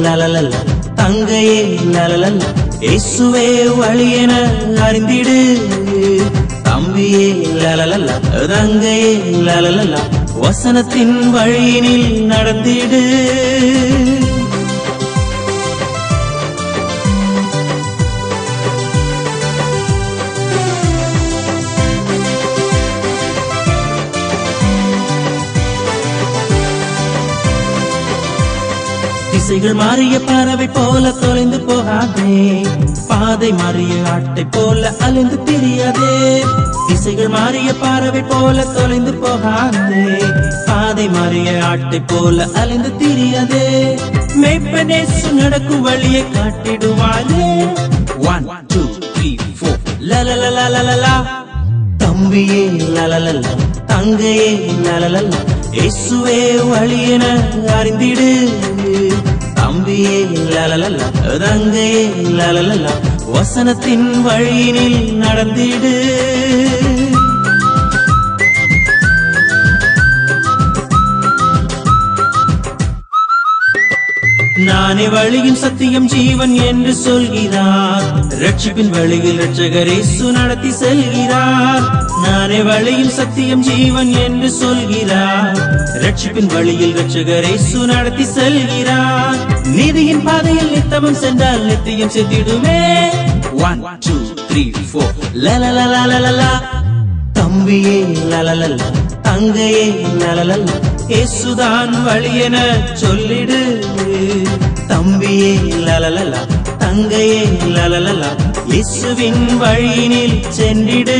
லலலல தங்கையே லலலல இயேசுவே வழியென அறிந்திடு தம்பியே லலலல தங்கையே லலலல வசனத்தின் வழியினில் நடந்திடு திசைகள் மாறிய பறவை போல தொலைந்து போகாதே பாதை மாறிய ஆட்டை போல அலைந்து திரியாதே திசைகள் மாறிய பறவை போல தொலைந்து போகாதே பாதை மாறிய ஆட்டை போல அலைந்து திரியாதே மேய்ப்பனே நடக்கும் வழியை காட்டிடுவாரே 1 2 3 4 லலலலலலலா தம்பியே லலலல தங்கையே லலலல இயேசுவே வழியென அறிந்திடு தம்பியே லலலல தங்கையே லலலல வசனத்தின் வழியினில் நடந்திடு நானே வழியும் சத்தியம் ஜீவன் என்று சொல்கிறார் ரட்சிப்பின் வழியில் ரட்சகர் இயேசு நடத்தி செல்கிறார் நானே வழியும் சத்தியம் ஜீவன் என்று சொல்கிறார் ரட்சிப்பின் வழியில் ரட்சகர் இயேசு நடத்தி செல்கிறார் நீதியின் பாதையில் நித்தமும் சென்றால் நித்தியம் செத்திடுமே 1 2 3 4 லலலலலலலா தம்பியே லலலல தங்கையே லலலல இயேசுதான் வழியென சொல்லிடு தம்பியே லலலல தங்கையே லலலல இயேசுவின் வழியினில் சென்றிடு